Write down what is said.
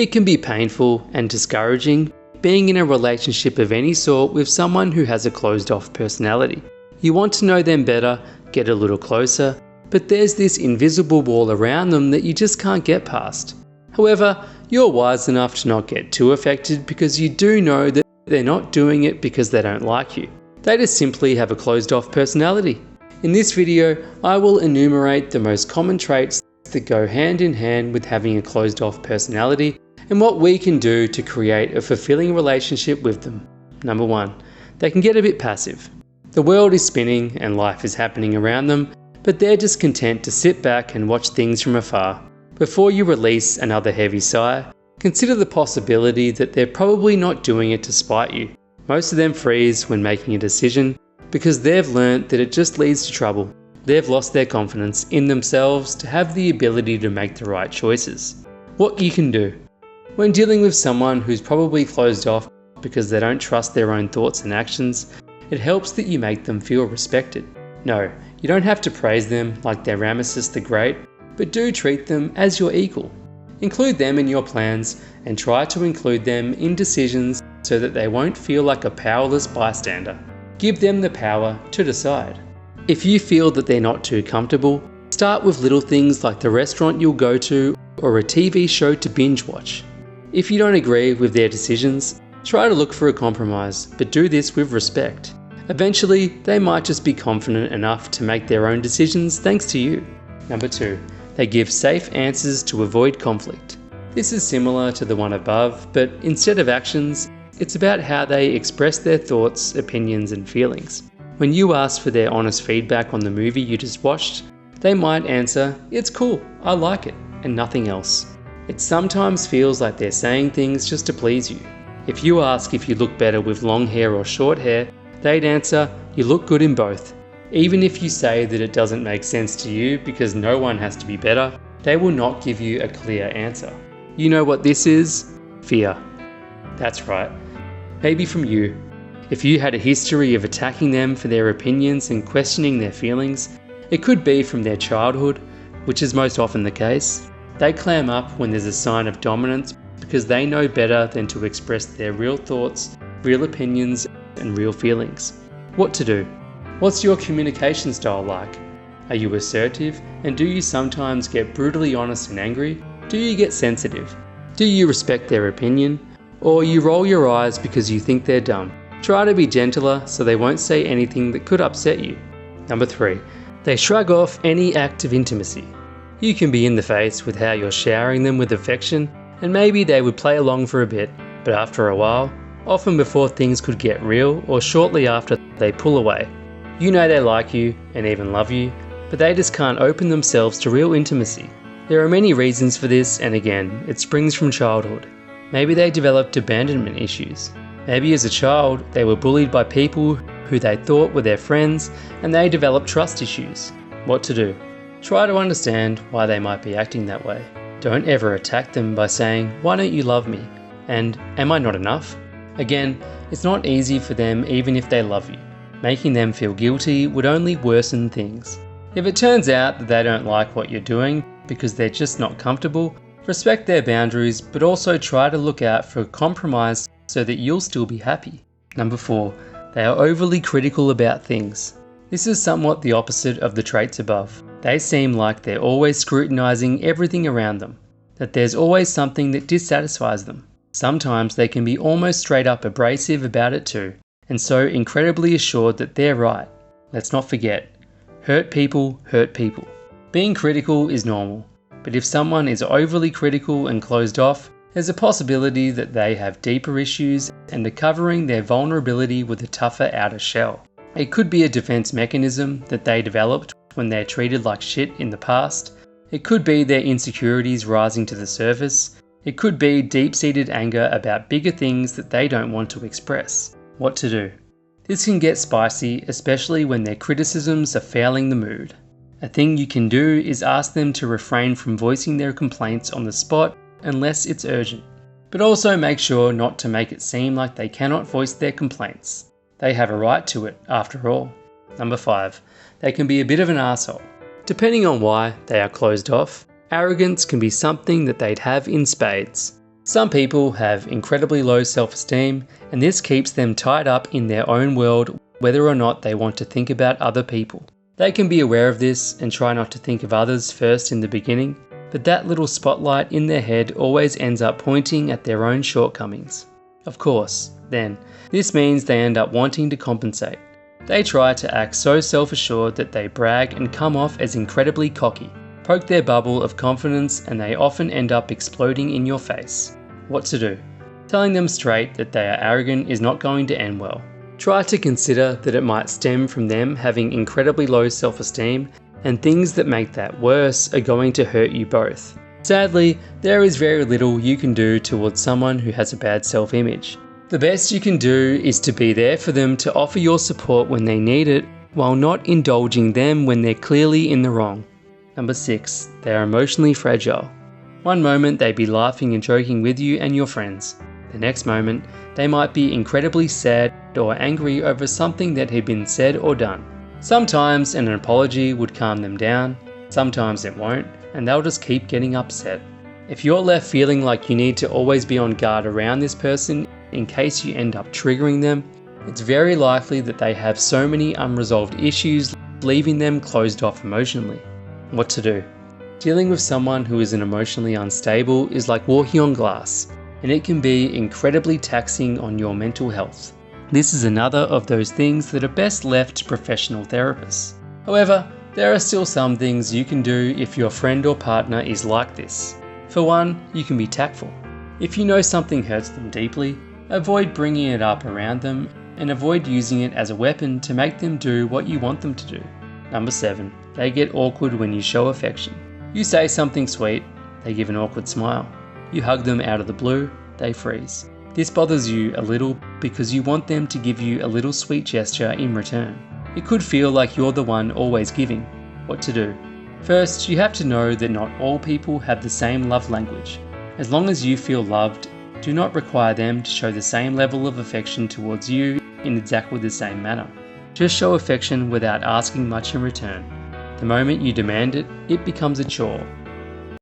It can be painful and discouraging being in a relationship of any sort with someone who has a closed-off personality. You want to know them better, get a little closer, but there's this invisible wall around them that you just can't get past. However, you're wise enough to not get too affected because you do know that they're not doing it because they don't like you. They just simply have a closed-off personality. In this video, I will enumerate the most common traits that go hand in hand with having a closed-off personality and what we can do to create a fulfilling relationship with them. Number 1, they can get a bit passive. The world is spinning and life is happening around them, but they're just content to sit back and watch things from afar. Before you release another heavy sigh, consider the possibility that they're probably not doing it to spite you. Most of them freeze when making a decision because they've learnt that it just leads to trouble. They've lost their confidence in themselves to have the ability to make the right choices. What you can do when dealing with someone who's probably closed off because they don't trust their own thoughts and actions, it helps that you make them feel respected. No, you don't have to praise them like they're Ramesses the Great, but do treat them as your equal. Include them in your plans and try to include them in decisions so that they won't feel like a powerless bystander. Give them the power to decide. If you feel that they're not too comfortable, start with little things like the restaurant you'll go to or a TV show to binge watch. If you don't agree with their decisions, try to look for a compromise, but do this with respect. Eventually, they might just be confident enough to make their own decisions thanks to you. Number 2, they give safe answers to avoid conflict. This is similar to the one above, but instead of actions, it's about how they express their thoughts, opinions, and feelings. When you ask for their honest feedback on the movie you just watched, they might answer, "It's cool, I like it," and nothing else. It sometimes feels like they're saying things just to please you. If you ask if you look better with long hair or short hair, they'd answer, "You look good in both." Even if you say that it doesn't make sense to you because no one has to be better, they will not give you a clear answer. You know what this is? Fear. That's right. Maybe from you. If you had a history of attacking them for their opinions and questioning their feelings, it could be from their childhood, which is most often the case. They clam up when there's a sign of dominance because they know better than to express their real thoughts, real opinions, and real feelings. What to do? What's your communication style like? Are you assertive, and do you sometimes get brutally honest and angry? Do you get sensitive? Do you respect their opinion? Or you roll your eyes because you think they're dumb? Try to be gentler so they won't say anything that could upset you. Number 3, they shrug off any act of intimacy. You can be in the face with how you're showering them with affection, and maybe they would play along for a bit, but after a while, often before things could get real or shortly after, they pull away. You know they like you and even love you, but they just can't open themselves to real intimacy. There are many reasons for this, and again, it springs from childhood. Maybe they developed abandonment issues. Maybe as a child, they were bullied by people who they thought were their friends, and they developed trust issues. What to do? Try to understand why they might be acting that way. Don't ever attack them by saying, "Why don't you love me?" and "Am I not enough?" Again, it's not easy for them even if they love you. Making them feel guilty would only worsen things. If it turns out that they don't like what you're doing because they're just not comfortable, respect their boundaries, but also try to look out for a compromise so that you'll still be happy. Number 4, they are overly critical about things. This is somewhat the opposite of the traits above. They seem like they're always scrutinizing everything around them, that there's always something that dissatisfies them. Sometimes they can be almost straight up abrasive about it too, and so incredibly assured that they're right. Let's not forget, hurt people hurt people. Being critical is normal, but if someone is overly critical and closed off, there's a possibility that they have deeper issues and are covering their vulnerability with a tougher outer shell. It could be a defense mechanism that they developed when they're treated like shit in the past. It could be their insecurities rising to the surface. It could be deep-seated anger about bigger things that they don't want to express. What to do? This can get spicy, especially when their criticisms are fouling the mood. A thing you can do is ask them to refrain from voicing their complaints on the spot unless it's urgent. But also make sure not to make it seem like they cannot voice their complaints. They have a right to it, after all. Number 5, they can be a bit of an arsehole. Depending on why they are closed off, arrogance can be something that they'd have in spades. Some people have incredibly low self-esteem, and this keeps them tied up in their own world whether or not they want to think about other people. They can be aware of this and try not to think of others first in the beginning, but that little spotlight in their head always ends up pointing at their own shortcomings. Of course, then, this means they end up wanting to compensate. They try to act so self-assured that they brag and come off as incredibly cocky, poke their bubble of confidence, and they often end up exploding in your face. What to do? Telling them straight that they are arrogant is not going to end well. Try to consider that it might stem from them having incredibly low self-esteem, and things that make that worse are going to hurt you both. Sadly, there is very little you can do towards someone who has a bad self-image. The best you can do is to be there for them to offer your support when they need it, while not indulging them when they're clearly in the wrong. Number 6, they are emotionally fragile. One moment they'd be laughing and joking with you and your friends. The next moment, they might be incredibly sad or angry over something that had been said or done. Sometimes an apology would calm them down, sometimes it won't, and they'll just keep getting upset. If you're left feeling like you need to always be on guard around this person in case you end up triggering them, it's very likely that they have so many unresolved issues, leaving them closed off emotionally. What to do? Dealing with someone who is emotionally unstable is like walking on glass, and it can be incredibly taxing on your mental health. This is another of those things that are best left to professional therapists. However, there are still some things you can do if your friend or partner is like this. For one, you can be tactful. If you know something hurts them deeply, avoid bringing it up around them and avoid using it as a weapon to make them do what you want them to do. Number 7, they get awkward when you show affection. You say something sweet, they give an awkward smile. You hug them out of the blue, they freeze. This bothers you a little because you want them to give you a little sweet gesture in return. It could feel like you're the one always giving. What to do? First, you have to know that not all people have the same love language. As long as you feel loved, do not require them to show the same level of affection towards you in exactly the same manner. Just show affection without asking much in return. The moment you demand it, it becomes a chore.